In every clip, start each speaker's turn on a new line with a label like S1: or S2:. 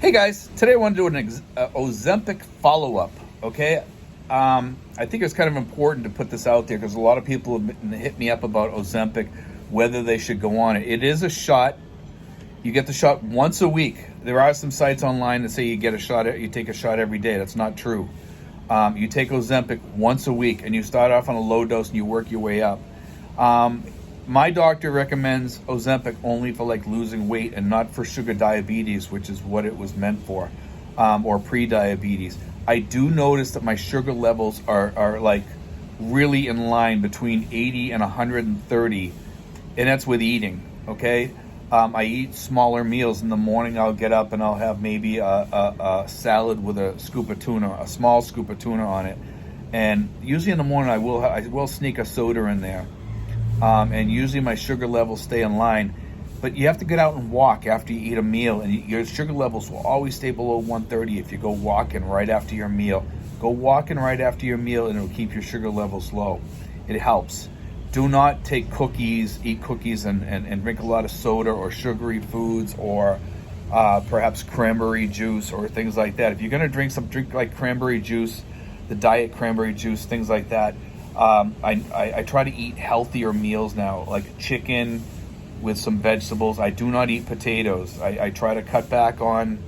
S1: Hey guys, today I want to do an Ozempic follow-up, okay? I think it's kind of important to put this out there because a lot of people have hit me up about Ozempic, whether they should go on it. It is a shot. You get the shot once a week. There are some sites online that say you take a shot every day. That's not true. You take Ozempic once a week and you start off on a low dose and you work your way up. My doctor recommends Ozempic only for like losing weight and not for sugar diabetes, which is what it was meant for, or pre-diabetes. I do notice that my sugar levels are like really in line between 80 and 130, and that's with eating, okay? I eat smaller meals. In the morning I'll get up and I'll have maybe a salad with a scoop of tuna, a small scoop of tuna on it. And usually in the morning I will sneak a soda in there. And usually my sugar levels stay in line, but you have to get out and walk after you eat a meal, and your sugar levels will always stay below 130 if you go walking right after your meal. Go walking right after your meal and it'll keep your sugar levels low. It helps. Do not eat cookies and drink a lot of soda or sugary foods or perhaps cranberry juice or things like that. If you're going to drink like cranberry juice, the diet cranberry juice, things like that. I try to eat healthier meals now, like chicken with some vegetables. I do not eat potatoes. I try to cut back on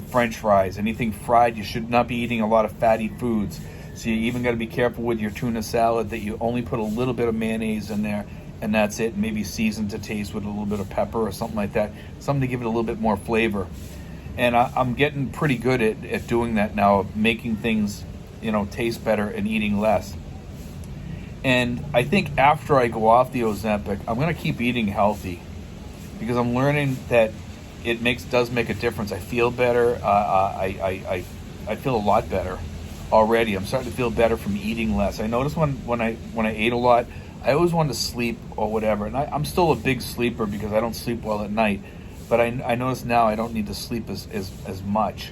S1: French fries. Anything fried, you should not be eating a lot of fatty foods. So you even got to be careful with your tuna salad that you only put a little bit of mayonnaise in there, and that's it. Maybe season to taste with a little bit of pepper or something like that. Something to give it a little bit more flavor. And I'm getting pretty good at doing that now, making things, taste better and eating less. And I think after I go off the Ozempic, I'm going to keep eating healthy because I'm learning that it does make a difference. I feel better. I feel a lot better already. I'm starting to feel better from eating less. I noticed when I ate a lot, I always wanted to sleep or whatever. And I'm still a big sleeper because I don't sleep well at night. But I notice now I don't need to sleep as much,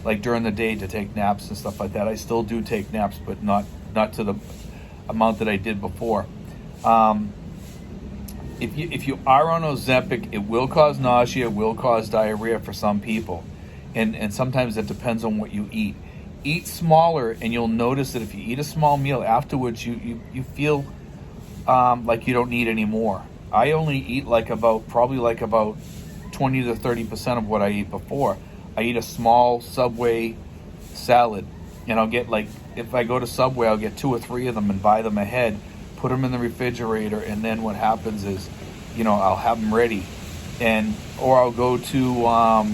S1: like during the day to take naps and stuff like that. I still do take naps, but not to the amount that I did before. If you are on Ozempic, it will cause nausea, will cause diarrhea for some people, and sometimes it depends on what you eat. Eat smaller, and you'll notice that if you eat a small meal afterwards, you feel like you don't need any more. I only eat probably about 20 to 30% of what I ate before. I eat a small Subway salad, and I'll get if I go to Subway, I'll get 2 or 3 of them and buy them ahead, put them in the refrigerator, and then what happens is, I'll have them ready, or I'll go to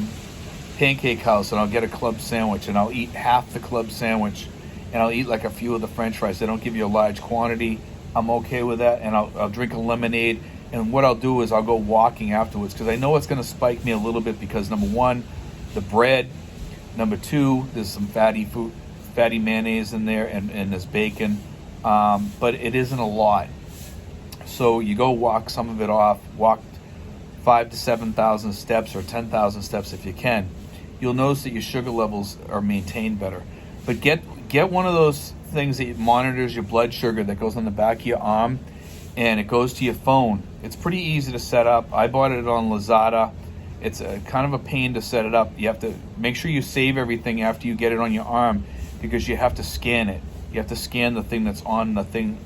S1: Pancake House and I'll get a club sandwich and I'll eat half the club sandwich, and I'll eat like a few of the French fries. They don't give you a large quantity. I'm okay with that, and I'll drink a lemonade. And what I'll do is I'll go walking afterwards because I know it's going to spike me a little bit because number one, the bread. Number two, there's some fatty mayonnaise in there, and there's bacon, but it isn't a lot. So you go walk some of it off, walk 5,000 to 7,000 steps or 10,000 steps if you can. You'll notice that your sugar levels are maintained better. But get one of those things that monitors your blood sugar that goes on the back of your arm, and it goes to your phone. It's pretty easy to set up. I bought it on Lazada. It's kind of a pain to set it up. You have to make sure you save everything after you get it on your arm, because you have to scan it. You have to scan the thing that's on the thing,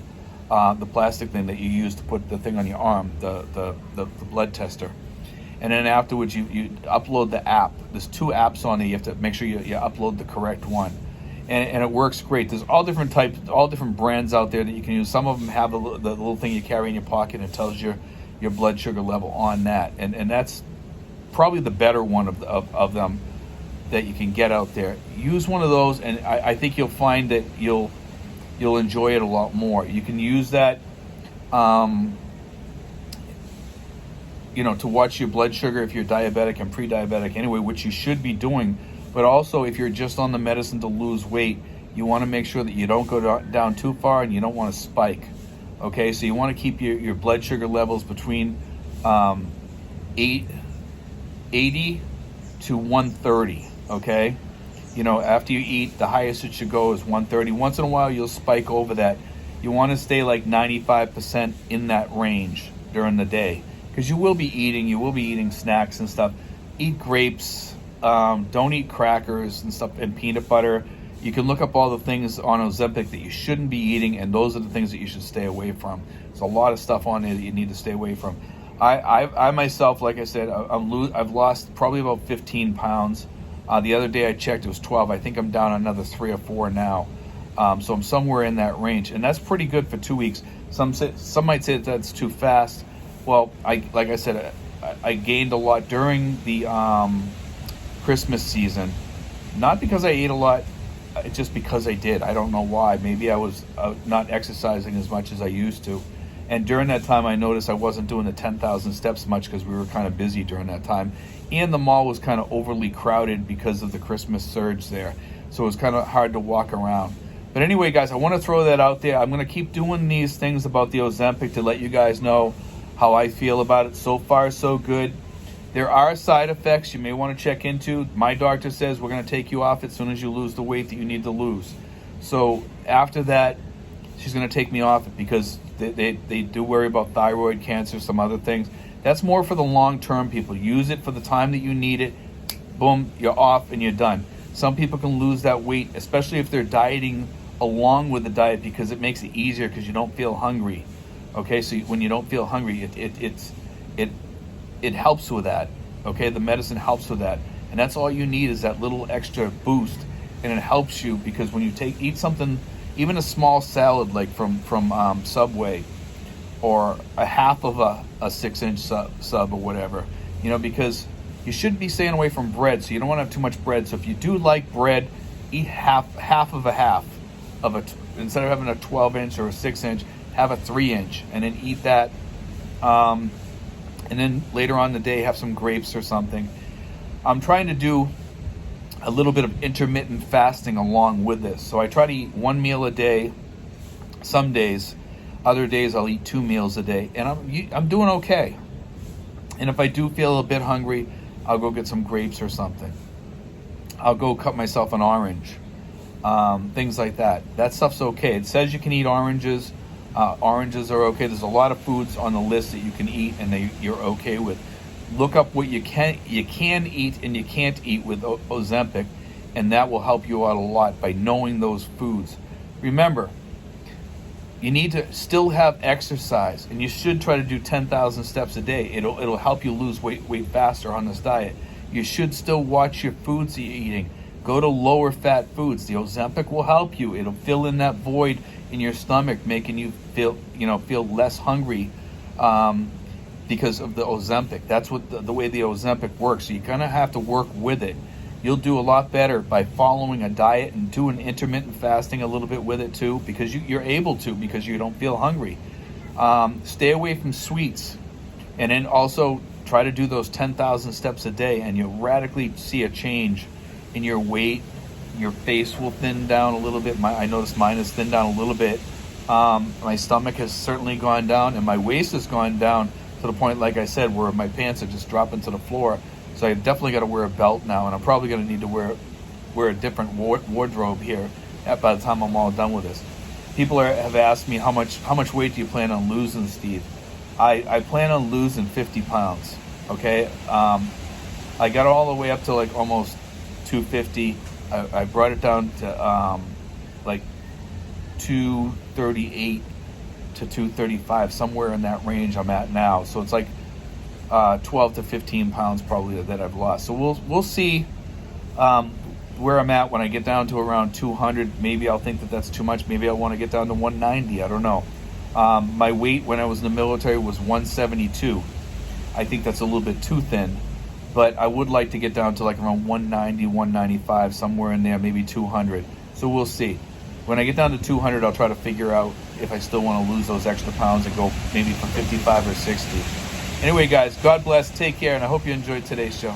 S1: the plastic thing that you use to put the thing on your arm, the blood tester. And then afterwards, you upload the app. There's 2 apps on there. You have to make sure you upload the correct one. And it works great. There's all different types, all different brands out there that you can use. Some of them have the little thing you carry in your pocket and it tells your blood sugar level on that. And that's probably the better one of them that you can get out there. Use one of those, and I think you'll find that you'll enjoy it a lot more. You can use that, to watch your blood sugar if you're diabetic and pre-diabetic anyway, which you should be doing. But also, if you're just on the medicine to lose weight, you want to make sure that you don't go down too far and you don't want to spike. Okay, so you want to keep your blood sugar levels between 80 to 130. Okay, after you eat, the highest it should go is 130. Once in a while, you'll spike over that. You want to stay like 95% in that range during the day, because you will be eating snacks and stuff. Eat grapes, Don't eat crackers and stuff and peanut butter. You can look up all the things on Ozempic that you shouldn't be eating, and those are the things that you should stay away from. There's a lot of stuff on there that you need to stay away from. I myself, like I said, I've lost probably about 15 pounds. The other day I checked, it was 12. I think I'm down another 3 or 4 now. So I'm somewhere in that range, and that's pretty good for 2 weeks. Some might say that's too fast. Well, like I said, I gained a lot during the Christmas season, not because I ate a lot, just because I did. I don't know why. Maybe I was not exercising as much as I used to. And during that time, I noticed I wasn't doing the 10,000 steps much because we were kind of busy during that time. And the mall was kind of overly crowded because of the Christmas surge there. So it was kind of hard to walk around. But anyway, guys, I want to throw that out there. I'm going to keep doing these things about the Ozempic to let you guys know how I feel about it. So far, so good. There are side effects you may want to check into. My doctor says we're going to take you off as soon as you lose the weight that you need to lose. So after that, she's going to take me off it because they do worry about thyroid cancer, some other things. That's more for the long-term people. Use it for the time that you need it. Boom, you're off and you're done. Some people can lose that weight, especially if they're dieting along with the diet, because it makes it easier because you don't feel hungry. Okay, so when you don't feel hungry, it helps with that. Okay, the medicine helps with that, and that's all you need is that little extra boost, and it helps you because when you eat something, even a small salad like from Subway, or a half of a 6-inch sub or whatever, because you shouldn't be staying away from bread, so you don't want to have too much bread. So if you do like bread, eat half of a instead of having a 12-inch or a 6-inch, have a 3-inch, and then eat that. And then later on in the day, have some grapes or something. I'm trying to do a little bit of intermittent fasting along with this. So I try to eat 1 meal a day. Some days, other days I'll eat 2 meals a day, and I'm doing okay. And if I do feel a bit hungry, I'll go get some grapes or something. I'll go cut myself an orange. Things like that. That stuff's okay. It says you can eat oranges. Oranges are okay. There's a lot of foods on the list that you can eat and you're okay with. Look up what you can eat and you can't eat with Ozempic, and that will help you out a lot by knowing those foods. Remember, you need to still have exercise, and you should try to do 10,000 steps a day. It'll help you lose weight faster on this diet. You should still watch your foods that you're eating. Go to lower fat foods. The Ozempic will help you. It'll fill in that void in your stomach, making you feel less hungry because of the Ozempic. That's what the way the Ozempic works. So you kind of have to work with it. You'll do a lot better by following a diet and doing intermittent fasting a little bit with it too, because you're able to, because you don't feel hungry. Stay away from sweets, and then also try to do those 10,000 steps a day, and you'll radically see a change in your weight. Your face will thin down a little bit. I noticed mine has thinned down a little bit. My stomach has certainly gone down, and my waist has gone down to the point, like I said, where my pants are just dropping to the floor. So I definitely got to wear a belt now, and I'm probably going to need to wear a different wardrobe here by the time I'm all done with this. People have asked me how much weight do you plan on losing, Steve? I plan on losing 50 pounds. Okay, I got all the way up to like almost 250. I brought it down to like 238 to 235, somewhere in that range I'm at now. So it's like 12 to 15 pounds probably that I've lost. So we'll see where I'm at when I get down to around 200. Maybe I'll think that that's too much. Maybe I want to get down to 190. I don't know. My weight when I was in the military was 172. I think that's a little bit too thin, but I would like to get down to like around 190, 195, somewhere in there, maybe 200. So we'll see. When I get down to 200, I'll try to figure out if I still want to lose those extra pounds and go maybe from 55 or 60. Anyway, guys, God bless, take care, and I hope you enjoyed today's show.